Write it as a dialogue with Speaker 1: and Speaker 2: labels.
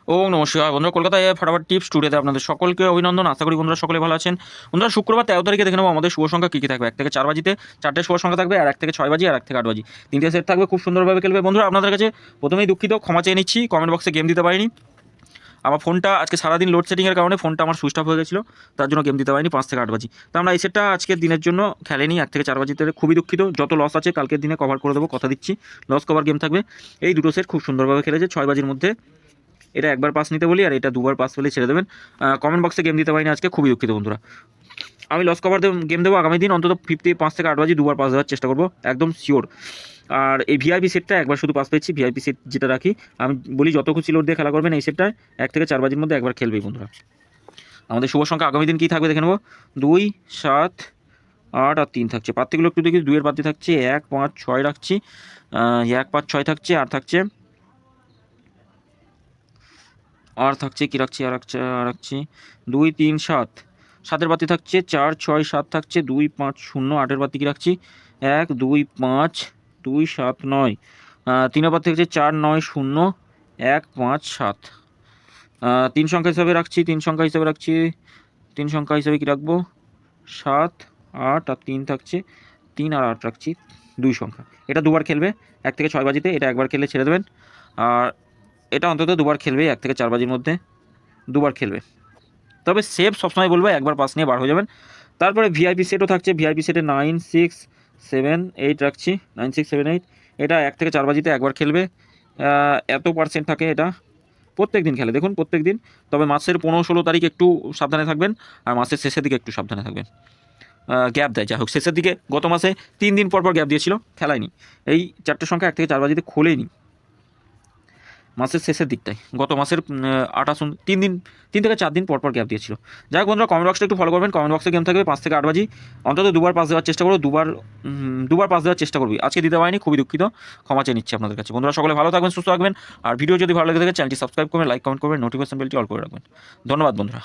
Speaker 1: ওম নমঃ শিবায়। বন্ধুরা, কলকাতায় ফটাফট টিপস টুডেতে আপনাদের সকলকে অভিনন্দন। আশা করি বন্ধুরা সকলে ভালো আছেন। বন্ধুরা, শুক্রবার 13 তারিখে দেখে নেবো আমাদের শুভ সংখ্যা কী কী থাকবে। 1 থেকে 4 বাজিতে 4টে শুভ সংখ্যা থাকবে, আর 1 থেকে 6 বাজি, আর 1 থেকে 8 বাজি 3টে সেট থাকবে। খুব সুন্দরভাবে খেলবে। বন্ধুরা, আপনাদের কাছে প্রথমেই দুঃখিত, ক্ষমা চেয়ে নিচ্ছি, কমেন্ট বক্সে গেম দিতে পারিনি। আমার ফোনটা আজকে সারাদিন লোডশেডিংয়ের কারণে ফোনটা আমার সুইচ অফ হয়ে গেছিলো, তার জন্য গেম দিতে পারিনি 5 থেকে 8 বাজি। তো আমরা এই সেটটা আজকের দিনের জন্য খেলেনি 1 থেকে 4 বাজিতে। খুবই দুঃখিত, যত লস আছে কালকের দিনে কভার করে দেবো, কথা দিচ্ছি। লস কভার গেম থাকবে। এই দুটো সেট খুব সুন্দরভাবে খেলেছে 6 বাজির মধ্যে। এটা একবার পাস নিতে বলি, আর এটা দুবার পাস পেলে ছেড়ে দেবেন। কমেন্ট বক্সে গেম দিতে পারিনি আজকে, খুবই দুঃখিত বন্ধুরা। আমি লস কভার গেম দেবো আগামী দিন, অন্তত 5 থেকে 8 বাজি দুবার পাস দেওয়ার চেষ্টা করবো, একদম শিওর। আর এই ভিআইপি সেটটা একবার শুধু পাস পেয়েছি, ভিআইপি সেট যেটা রাখি আমি বলি যত খুশি লোড দিয়ে খেলা করবেন, এই সেটটায় 1 থেকে 4 বাজির মধ্যে একবার খেলবেই বন্ধুরা। আমাদের শুভ সংখ্যা আগামী দিন কী থাকবে দেখে নেবো। 2, 7, 8 আর 3 থাকছে। পাত্রগুলো একটু দেখি। 2 এর পাত্রে থাকছে 1, 5, 6 রাখছি। 1, 5, 6 থাকছে। আর থাকছে কি রাখছি, আর রাখছি 2, 3, 7। 7-এর বাতি থাকছে 4, 6, 7 থাকছে। 2, 5, 0। 8-এর বাতি কি রাখছি 1, 2, 5, 2, 7, 9। 3-এর বাতি থাকছে 4, 9, 0, 1, 5, 7। 3 সংখ্যা হিসাবে রাখছি। 3 সংখ্যা হিসাবে কি রাখবো 7, 8 আর 3 থাকছে। 3 আর 8 রাখছি 2 সংখ্যা। এটা দুবার খেলবে 1 থেকে 6 বাজিতে। এটা একবার খেলে ছেড়ে দেবেন। আর এটা অন্তত দুবার খেলবে 1 থেকে 4 বাজির মধ্যে, দুবার খেলবে। তবে সেভ সবসময় বলবো একবার পাস নিয়ে বার হয়ে যাবেন। তারপরে ভিআইপি সেটও থাকছে। ভিআইপি সেটে 9, 6, 7, 8 রাখছি। 9, 6, 7, 8। এটা 1 থেকে 4 বাজিতে একবার খেলবে। এত পার্সেন্ট থাকে এটা, প্রত্যেক দিন খেলে দেখুন, প্রত্যেক দিন। তবে মাসের 15-16 তারিখ একটু সাবধানে থাকবেন, আর মাসের শেষের দিকে একটু সাবধানে থাকবেন। গ্যাপ দেয়, যাই হোক শেষের দিকে গত মাসে 3 দিন পর গ্যাপ দিয়েছিল, খেলায়নি। এই 4টে সংখ্যা 1 থেকে 4 বাজিতে খোলেনি মাসের শেষের দিকটায়। গত মাসের 3 থেকে 4 দিন পর গ্যাপ দিয়েছিল। যাই হোক বন্ধুরা, কমেন্ট বক্সটা একটু ফলো করবেন। কমেন্ট বক্সে গেম থাকবে 5 থেকে 8 বাজি। অন্তত দুবার পাস দেওয়ার চেষ্টা করবো, দুবার পাস দেওয়ার চেষ্টা করবি। আজকে দিতে পারিনি, খুবই দুঃখিত, ক্ষমা চেয়ে নিচ্ছি আপনাদের কাছে। বন্ধুরা, সকলে ভালো থাকবেন, সুস্থ থাকবেন। আর ভিডিও যদি ভালো লেগে থাকে চ্যানেলটি সাবস্ক্রাইব করবেন, লাইক কমেন্ট করবেন, নোটিফিকেশন বেলটি অল করে রাখবেন। ধন্যবাদ বন্ধুরা।